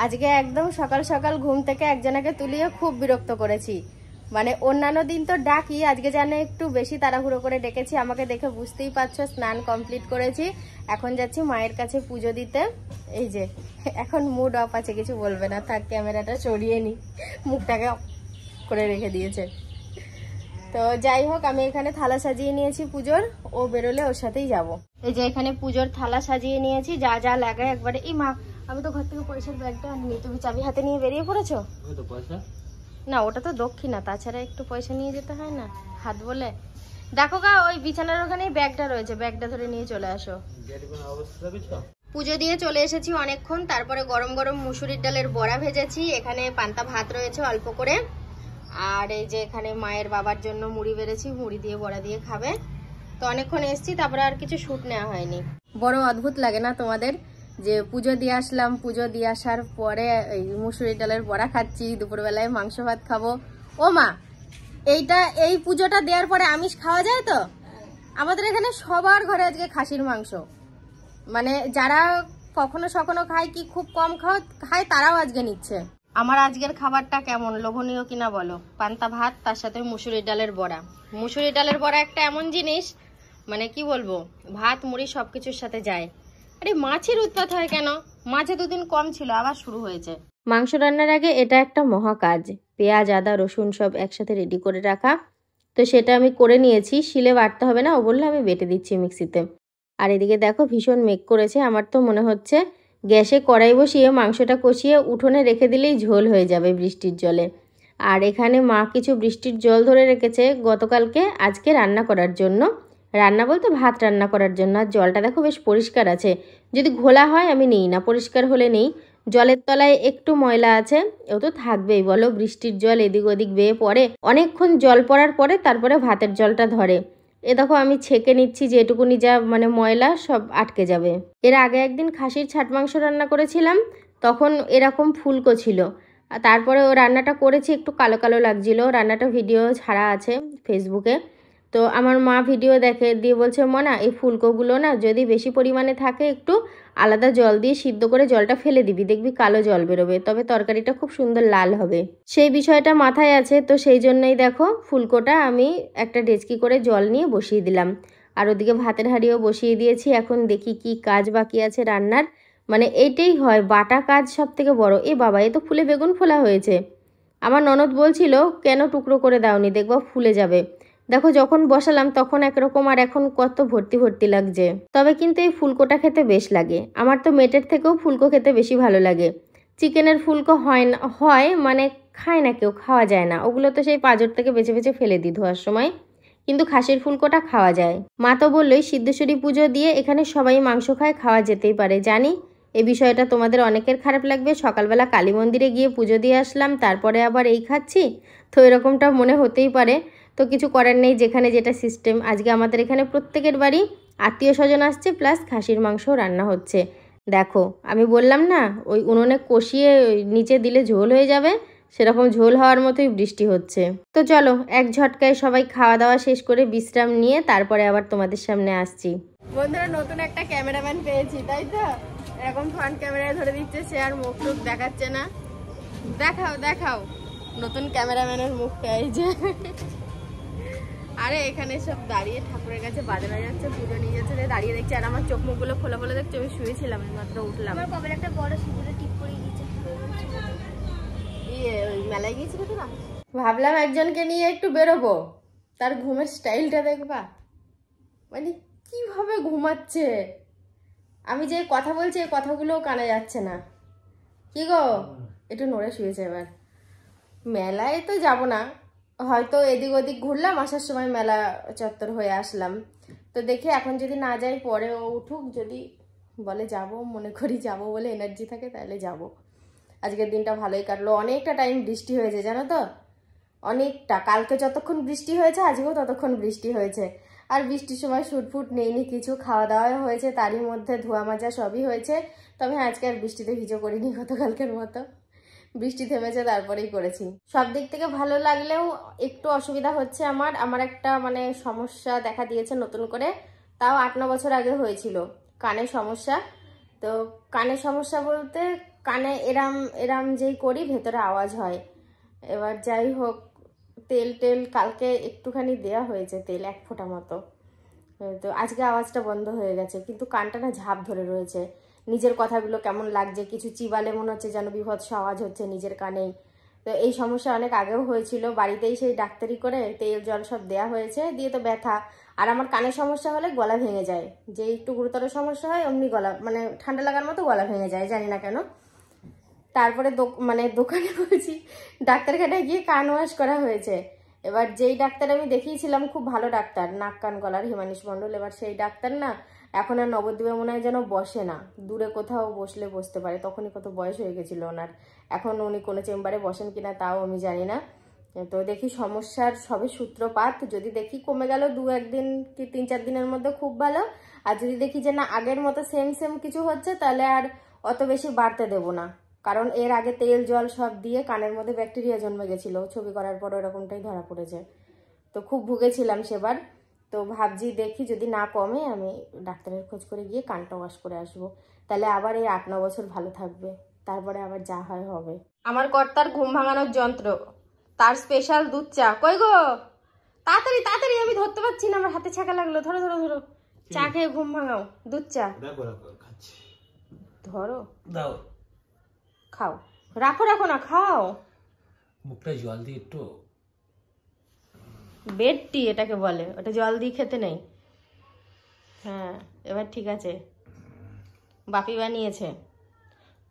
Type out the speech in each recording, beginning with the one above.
আজকে একদম সকাল সকাল ঘুম থেকে একজনকে তুলিয়ে খুব বিরক্ত করেছি। মানে অন্যান্য দিন তো ডাকি, আজকে জানে একটু বেশি তাড়াহুড়ো করে ডেকেছি। আমাকে দেখে বুঝতেই পারছো, স্নান কমপ্লিট করেছি, এখন যাচ্ছি মায়ের কাছে পুজো দিতে। এই যে এখন মুড অফ আছে, কিছু বলবে না, থাক ক্যামেরাটা সরিয়ে নি, মুখটাকে করে রেখে দিয়েছে। তো যাই হোক, আমি এখানে থালা সাজিয়ে নিয়েছি পুজোর, ও বেরোলে ওর সাথেই যাব। এই যে এখানে পুজোর থালা সাজিয়ে নিয়েছি, যা যা লাগে একবারে। এই মা, আমি তো ঘর থেকে পয়সার ব্যাগটা আনিনি, তুমি চাবি হাতে নিয়ে বেরিয়ে পড়েছো? না, ওটা তো দক্ষিণা, তাছাড়া একটু পয়সা নিয়ে যেতে হয় না হাত বলে। দেখো গা, ওই বিছানার ওখানে ব্যাগটা রয়েছে, ব্যাগটা ধরে নিয়ে চলে আসো। পুজো দিয়ে চলে এসেছি অনেকক্ষণ, তারপরে গরম গরম মুসুরির ডালের বড়া ভেজেছি, এখানে পান্তা ভাত রয়েছে অল্প করে, আর এই যে এখানে মায়ের বাবার জন্য মুড়ি বেড়েছি, মুড়ি দিয়ে বড়া দিয়ে খাবে। তো অনেকক্ষণ এসছি, তারপরে আর কিছু শুট নেওয়া হয়নি। বড় অদ্ভুত লাগে না তোমাদের যে পুজো দিয়ে আসলাম, পুজো দিয়ে আসার পরে এই মুসুরির ডালের বড়া খাচ্ছি, দুপুরবেলায় মাংস ভাত খাবো। ও মা, এই পুজোটা দেওয়ার পরে আমিষ খাওয়া যায় তো? আমাদের এখানে সবার ঘরে আজকে খাসির মাংস, মানে যারা কখনো সখনো খায়, কি খুব কম খায়, তারাও আজকে নিচ্ছে। আমার আজকের খাবারটা কেমন, লোভনীয় কিনা বলো? পান্তা ভাত, তার সাথে মুসুরির ডালের বড়া। মুসুরির ডালের বড়া একটা এমন জিনিস, মানে কি বলবো, ভাত মুড়ি সবকিছুর সাথে যায়। আরে মাছের উৎপাত হয় কেন? মাছে দুদিন কম ছিল, আবার শুরু হয়েছে। মাংস রান্নার আগে এটা একটা মহা কাজ, পেঁয়াজ আদা রসুন সব একসাথে রেডি করে রাখা। তো সেটা আমি করে নিয়েছি, শিলে বাটতে হবে না, ও বললে আমি বেটে দিচ্ছি মিক্সিতে। আর এদিকে দেখো ভীষণ মেঘ করেছে, আমার তো মনে হচ্ছে গ্যাসে কড়াই বসিয়ে মাংসটা কষিয়ে উঠোনে রেখে দিলেই ঝোল হয়ে যাবে বৃষ্টির জলে। আর এখানে মা কিছু বৃষ্টির জল ধরে রেখেছে গতকালকে আজকে রান্না করার জন্য, রান্না বলতে ভাত রান্না করার জন্য। আর জলটা দেখো বেশ পরিষ্কার আছে, যদি ঘোলা হয় আমি নিই না, পরিষ্কার হলে নেই। জলের তলায় একটু ময়লা আছে, ও তো থাকবেই বলো, বৃষ্টির জল এদিক ওদিক বেয়ে পড়ে, অনেকক্ষণ জল পড়ার পরে তারপরে ভাতের জলটা ধরে। এ দেখো আমি ছেঁকে নিচ্ছি, যেটুকুনি যা মানে ময়লা সব আটকে যাবে। এর আগে একদিন খাসির ছাট মাংস রান্না করেছিলাম, তখন এরকম ফুলকো ছিল। আর তারপরে ও রান্নাটা করেছি, একটু কালো কালো লাগছিল, রান্নাটা ভিডিও ছাড়া আছে ফেসবুকে। তো আমার মা ভিডিও দেখে দিয়ে বলছে, মনা এই ফুলকোগুলো না যদি বেশি পরিমাণে থাকে, একটু আলাদা জল দিয়ে সিদ্ধ করে জলটা ফেলে দিবি, দেখবি কালো জল বেরোবে, তবে তরকারিটা খুব সুন্দর লাল হবে। সেই বিষয়টা মাথায় আছে, তো সেই জন্যই দেখো ফুলকোটা আমি একটা ডেচকি করে জল নিয়ে বসিয়ে দিলাম। আর ওদিকে ভাতের হাঁড়িও বসিয়ে দিয়েছি। এখন দেখি কি কাজ বাকি আছে রান্নার, মানে এইটাই হয় বাটা কাজ সব থেকে বড়। এ বাবা, এ তো ফুলে বেগুন ফোলা হয়েছে। আমার ননদ বলছিল কেন টুকরো করে দাওনি, দেখবো ফুলে যাবে। দেখো যখন বসালাম তখন একরকম, আর এখন কত ভর্তি ভর্তি লাগছে। তবে কিন্তু এই ফুলকোটা খেতে বেশ লাগে, আমার তো মেটের থেকেও ফুলকো খেতে বেশি ভালো লাগে। চিকেনের ফুলকো হয় না, হয় মানে খায় না কেউ, খাওয়া যায় না, ওগুলো তো সেই পাঁজর থেকে বেছে বেছে ফেলে দিই ধোয়ার সময়, কিন্তু খাসির ফুলকোটা খাওয়া যায়। মা তো বললোই সিদ্ধেশ্বরী পুজো দিয়ে এখানে সবাই মাংস খায়, খাওয়া যেতেই পারে। জানি এই বিষয়টা তোমাদের অনেকের খারাপ লাগবে, সকালবেলা কালী মন্দিরে গিয়ে পুজো দিয়ে আসলাম, তারপরে আবার এই খাচ্ছি, তো এরকমটা মনে হতেই পারে। তো কিছু করার নেই, যেখানে যেটা সিস্টেম। আজকে আমাদের এখানে প্রত্যেকের বাড়ি আত্মীয় স্বজন আসছে, প্লাস খাসির মাংস রান্না হচ্ছে। দেখো আমি বললাম না, ওই উনুনে কষিয়ে নিচে দিলে ঝোল হয়ে যাবে, সেরকম ঝোল হওয়ার মতোই বৃষ্টি হচ্ছে। তো চলো এক ঝটকায় সবাই খাওয়া দাওয়া শেষ করে বিশ্রাম নিয়ে তারপরে আবার তোমাদের সামনে আসছি। বন্ধুরা, নতুন একটা ক্যামেরাম্যান পেয়েছি, তাই তো? এরকম ফ্রন্ট ক্যামেরায় ধরে দিচ্ছে, সে আর মুখ টুক দেখাচ্ছে না। দেখাও দেখাও নতুন ক্যামেরাম্যানের মুখটা, এই যে। আরে এখানে সব দাঁড়িয়ে ঠাকুরের কাছে বাজানো যাচ্ছে, পুজো নিয়ে যাচ্ছে, দাঁড়িয়ে দেখছি। আর আমার চোখ মুখগুলো খোলা খোলা দেখছি, আমি শুয়েছিলাম, মাত্র উঠলাম। একটা বড় সিঁদুরে টিপ করে দিয়েছে। ওই মেলায় গিয়েছিল তো না, ভাবলাম একজনকে নিয়ে একটু বেরোবো, তার ঘুমের স্টাইলটা দেখবা, মানে কিভাবে ঘুমাচ্ছে। আমি যে কথা বলছি এই কথাগুলোও কানে যাচ্ছে না। কি গো, একটু নড়ে শুয়েছে। এবার মেলায় তো যাব না, হয়তো এদিক ওদিক ঘুরলাম, আসার সময় মেলা চত্বর হয়ে আসলাম। তো দেখি এখন যদি না যাই, পরে ও উঠুক, যদি বলে যাব, মনে করি যাব বলে এনার্জি থাকে, তাহলে যাব। আজকের দিনটা ভালোই কাটলো, অনেকটা টাইম বৃষ্টি হয়েছে জানো তো, অনেকটা। কালকে যতক্ষণ বৃষ্টি হয়েছে আজকেও ততক্ষণ বৃষ্টি হয়েছে। আর বৃষ্টির সময় শুটফুট নেইনি কিছু, খাওয়া দাওয়া হয়েছে, তারই মধ্যে ধোয়া মাজা সবই হয়েছে। তবে আজকে আর বৃষ্টিতে ভিজো করিনি গতকালকের মতো, বৃষ্টি থেমেছে তারপরেই করেছি। সব দিক থেকে ভালো লাগলেও একটু অসুবিধা হচ্ছে আমার একটা মানে সমস্যা দেখা দিয়েছে নতুন করে, তাও 8-9 বছর আগে হয়েছিল, কানে সমস্যা। তো কানে সমস্যা বলতে কানে এরাম এরাম যেই করি ভেতরে আওয়াজ হয়। এবার যাই হোক, তেল কালকে একটুখানি দেয়া হয়েছে, তেল 1 ফোঁটা মতো, তো আজকে আওয়াজটা বন্ধ হয়ে গেছে, কিন্তু কানটা না ঝাঁপ ধরে রয়েছে। নিজের কথাগুলো কেমন লাগছে, কিছু চিবালে মনে হচ্ছে যেন বিভৎস আওয়াজ হচ্ছে নিজের কানেই। তো এই সমস্যা অনেক আগেও হয়েছিল, বাড়িতেই সেই ডাক্তারি করে তেল জল সব দেয়া হয়েছে, দিয়ে তো ব্যথা। আর আমার কানের সমস্যা হলে গলা ভেঙে যায়, যে একটু গুরুতর সমস্যা হয় অমনি গলা মানে ঠান্ডা লাগার মতো গলা ভেঙে যায়, জানি না কেন। তারপরে দোকানে বলছি ডাক্তারখানায় গিয়ে কান ওয়াশ করা হয়েছে। এবার যেই ডাক্তার আমি দেখিয়েছিলাম খুব ভালো ডাক্তার, নাক কান গলার, হিমানিশ মণ্ডল, এবার সেই ডাক্তার না এখন আর নবদ্বীপে মনে হয় যেন বসে না, দূরে কোথাও বসলে বসতে পারে। তখনই কত বয়স হয়ে গেছিল ওনার, এখন উনি কোনো চেম্বারে বসেন কিনা তাও আমি জানি না। তো দেখি সমস্যার সবে সূত্রপাত, যদি দেখি কমে গেল 2-1 দিন কি 3-4 দিনের মধ্যে খুব ভালো, আর যদি দেখি যে না আগের মতো সেম কিছু হচ্ছে তাহলে আর অত বেশি বাড়তে দেব না। কারণ এর আগে তেল জল সব দিয়ে কানের মধ্যে ব্যাকটেরিয়া জন্মে গেছিল, ছবি করার পর এরকমটাই ধরা পড়েছে। তো খুব ভুগেছিলাম সেবার। তো ভাবছি দেখি যদি না কমে আমি ডাক্তারের খোঁজ করে গিয়ে কানটা ওয়াশ করে আসবো, তাহলে আবার এই 8-9 বছর ভালো থাকবে, তারপরে আবার যা হয় হবে। আমার কর্তার ঘুম ভাঙানোর যন্ত্র, তার স্পেশাল দুধ চা। কই গো, তাড়াতাড়ি তাড়াতাড়ি, আমি ধরতে পারছি না, আমার হাতে ছাকা লাগলো। ধরো ধরো ধরো, চা খেয়ে ঘুম ভাঙাও, দুধ চা ধরো, দাও, খাও। রাখো রাখো না, খাও। মুখটা জল দিয়ে একটু। বেড টি এটাকে বলে, ওটা জল দিয়ে খেতে নেই। হ্যাঁ এবার ঠিক আছে, বাপি বানিয়েছে।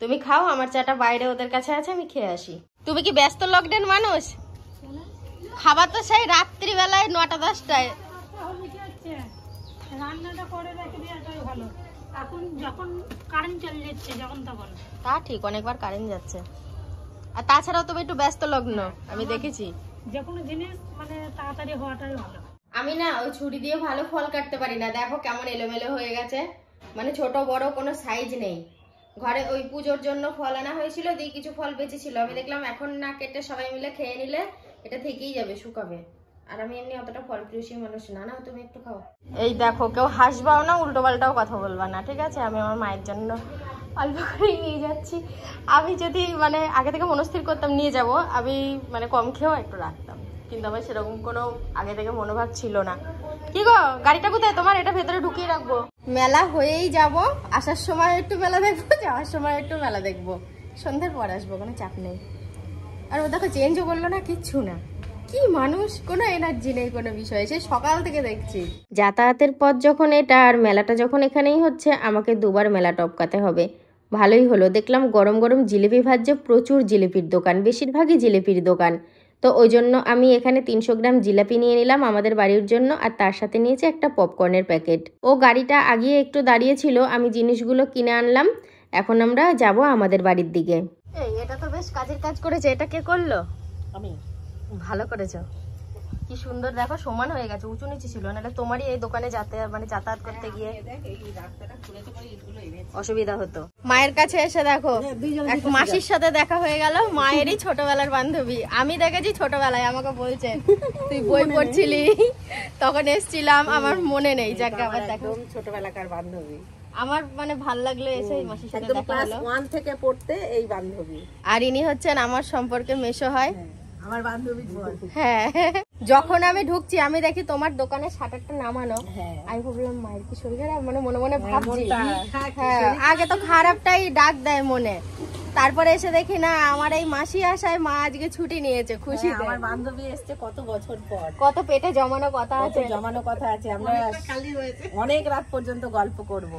তুমি খাও, আমার চাটা বাইরে ওদের কাছে আছে, আমি খেয়ে আসি। তুমি কি ব্যস্ত লকডাউন মানুষ? খাবার তো সেই রাত্রিবেলায় 9টা-10টায়। রান্নাটা করে রেখে দেওয়াটাই ভালো, এখন যখন কারেন্ট চলে যাচ্ছে যখন তখন। তা ঠিক, অনেকবার কারেন্ট যাচ্ছে। আর তাছাড়াও তুমি একটু ব্যস্ত লগ্ন, আমি দেখেছি। যে কোনো জিনিস মানে তাড়াতাড়ি হওয়াটাই ভালো। আমি না ওই ছুরি দিয়ে ভালো ফল কাটতে পারি না, দেখো কেমন এলোমেলো হয়ে গেছে, মানে ছোট বড় কোনো সাইজ নেই। ঘরে ওই পুজোর জন্য ফল আনা হয়েছিল, দিয়ে কিছু ফল বেঁচেছিল, আমি দেখলাম এখন না কেটে সবাই মিলে খেয়ে নিলে এটা থেকেই যাবে, শুকাবে। আর আমি এমনি অতটা ফল প্রিয়সী মানুষ না। না তুমি একটু খাও। এই দেখো, কেউ হাসবাও না, উল্টো পাল্টাও কথা বলবা না, ঠিক আছে? আমি আমার মায়ের জন্য অল্প করে নিয়ে যাচ্ছি। আমি যদি মানে আগে থেকে মনস্থির করতাম নিয়ে যাব, আমি মানে কম খেয়েও একটু রাখতাম, কিন্তু আমার সেরকম কোনো আগে থেকে মনোভাব ছিল না। কি গো, গাড়িটা কোথায় তোমার? এটা ভেতরে ঢুকিয়ে রাখবো। মেলা হয়েই যাব, আসার সময় একটু মেলা দেখবো, যাওয়ার সময় একটু মেলা দেখবো, সন্ধ্যার পর আসবো, কোনো চাপ নেই। আর ও দেখো চেঞ্জও করলো না, কিচ্ছু না। কি মানুষ, কোনো এনার্জি নেই কোনো বিষয়ে, সে সকাল থেকে দেখছি। যাতায়াতের পথ যখন এটা, আর মেলাটা যখন এখানেই হচ্ছে, আমাকে 2বার মেলা টপকাতে হবে। ভালোই হলো, দেখলাম গরম গরম জিলিপি ভাজছে, প্রচুর জিলিপির দোকান, বেশিরভাগই জিলিপির দোকান। তো ওই জন্য আমি এখানে 300 গ্রাম জিলাপি নিয়ে নিলাম আমাদের বাড়ির জন্য, আর তার সাথে নিয়েছি একটা পপকর্নের প্যাকেট। ও গাড়িটা আগিয়ে একটু দাঁড়িয়েছিল, আমি জিনিসগুলো কিনে আনলাম। এখন আমরা যাব আমাদের বাড়ির দিকে। এই এটা তো বেশ কাজের কাজ করেছে, এটা কে করলো? আমি। ভালো করেছো, কি সুন্দর, দেখো সমান হয়ে গেছে, উঁচু নিচু ছিল, নাহলে তোমারই এই দোকানে যাতায়াত করতে গিয়ে অসুবিধা হতো। মায়ের কাছে এসে দেখো এক মাসির সাথে দেখা হয়ে গেল, মায়েরই ছোটবেলার বান্ধবী। আমি দেখেছি ছোটবেলায়, আমাকে বলছে তুই বই পড়ছিলি তখন এসছিলাম, আমার মনে নেই। যাকে আবার দেখো ছোটবেলাকার বান্ধবী, আমার মানে ভাল লাগলো এসে মাসির সাথে দেখা হলো। ক্লাস 1 থেকে পড়তে এই বান্ধবী, আর ইনি হচ্ছেন আমার সম্পর্কে মেশো হয়, আমার বান্ধবী। হ্যাঁ, যখন আমি ঢুকছি আমি দেখি তোমার দোকানের শাটারটা নামানো, আমি ভাবলাম মায়ের কি শরীর খারাপ, মানে মনে মনে ভাবছি। হ্যাঁ, আগে তো খারাপটাই ডাক দেয় মনে, তারপরে এসে দেখি না আমার এই মাসি আসায় মা আজকে ছুটি নিয়েছে, খুশি। আমার বান্ধবী এসছে কত বছর পর, কত পেটে জমানো কথা আছে, জমানো কথা আছে, আমরা অনেক রাত পর্যন্ত গল্প করব।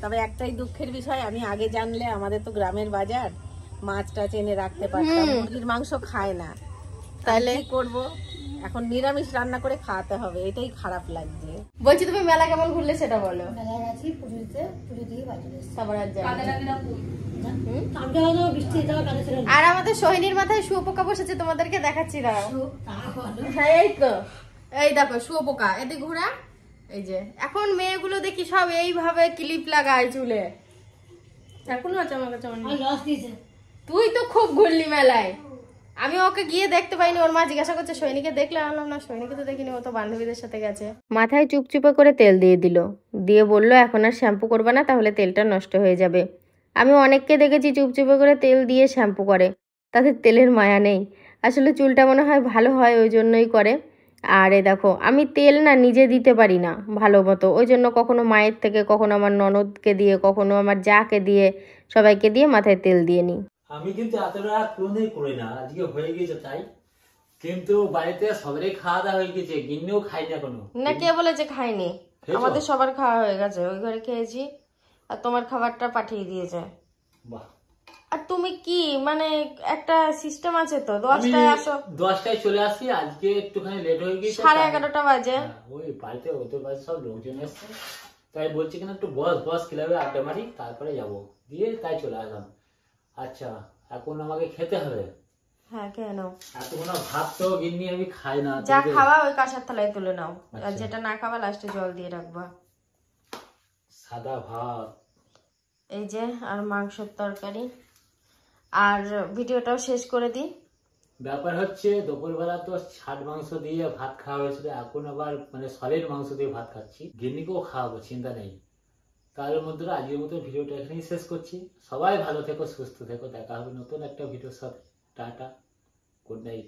তবে একটাই দুঃখের বিষয়, আমি আগে জানলে, আমাদের তো গ্রামের বাজার, মাছটা চেনে রাখতে পারতাম, মুরগির মাংস খায় না, তাহলে কি করব? এখন নিরামিষ রান্না করে খাওয়াতে হবে, এটাই খারাপ লাগছে। বলছি তুমি মেলা কেমন ঘুরলে সেটা বলো। মেলায় আছি, পুজো দিয়ে বাড়ি এসেছি। তারপর আর যাই না। কালকে হয়তো বৃষ্টি যাওয়া কাজে ছিল। আর আমাদের সোহিনীর মাথায় শুয়োপোকা বসেছে, তোমাদেরকে দেখাচ্ছি দাও। হ্যাঁ এই তো, এই দেখো শুয়োপোকা, এদিকে ঘোরা। এই যে এখন মেয়েগুলো দেখি সব এইভাবে ক্লিপ লাগায় চুলে, এখনো আছে আমার কাছে অনেক। লস দিয়েছে। তুই তো খুব ঘুরলি মেলায়, আমি ওকে গিয়ে দেখতে পাইনি। ওর মা জিজ্ঞাসা করছে সৈনিকে দেখলে, আনলাম না, সৈনিকে তো দেখিনি, ও তো বান্ধবীদের সাথে গেছে। মাথায় চুপচুপে করে তেল দিয়ে দিল, দিয়ে বলল এখন আর শ্যাম্পু করবে না, তাহলে তেলটা নষ্ট হয়ে যাবে। আমি অনেককে দেখেছি চুপচুপে করে তেল দিয়ে শ্যাম্পু করে, তাদের তেলের মায়া নেই। আসলে চুলটা মনে হয় ভালো হয় ওই জন্যই করে। আর এ দেখো আমি তেল না নিজে দিতে পারি না ভালো মতো, ওই জন্য কখনো মায়ের থেকে, কখনো আমার ননদকে দিয়ে, কখনো আমার জাকে দিয়ে, সবাইকে দিয়ে মাথায় তেল দিয়ে নিই। আমি কিন্তু এতটা কোনোদিনই করি না, আজকে হয়ে গেছে তাই। কিন্তু বাড়িতে সবারই খাওয়া দাওয়া হয়ে গেছে, গিন্নিও খাই না কোনো। না, কে বলেছে খাইনি? আমাদের সবার খাওয়া হয়ে গেছে, ওই ঘরে খেয়েছি, আর তোমার খাবারটা পাঠিয়ে দিয়েছে। বাহ। আর তুমি কি মানে একটা সিস্টেম আছে তো, 10টায় আসো, 10টায় চলে আসি, আজকে একটুখানি লেট হয়ে গেছে। 11:30 বাজে। ওই বাড়িতে ওদের বাড়িতে সব লোকজন এসছে, তাই বলছি কিনা একটু বস ক্লাবে আড্ডা মারি, তারপরে যাবো, দিয়ে তাই চলে আসলাম। আচ্ছা এখন আমাকে খেতে হবে। হ্যাঁ কেন? এতক্ষণ ভাত তো গিন্নি আমি খাই না। যা খাওয়া ওই কাঁসার থালায় তুলে নাও, আর যেটা না খাওয়া লাস্টে জল দিয়ে রাখবা। সাদা ভাত, এই যে, আর মাংসের তরকারি। আর ভিডিওটাও শেষ করে দিই। ব্যাপার হচ্ছে দুপুরবেলা তো ছাট মাংস দিয়ে ভাত খাওয়া হয়েছিল, এখন আবার মানে সলিড মাংস দিয়ে ভাত খাচ্ছি। গিন্নিকেও খাওয়াবো, চিন্তা নেই। তার মধ্যে আজকের মতো ভিডিওটা এখানেই শেষ করছি। সবাই ভালো থেকো, সুস্থ থেকো, দেখা হবে নতুন একটা ভিডিওর সাথে। Tata, good night.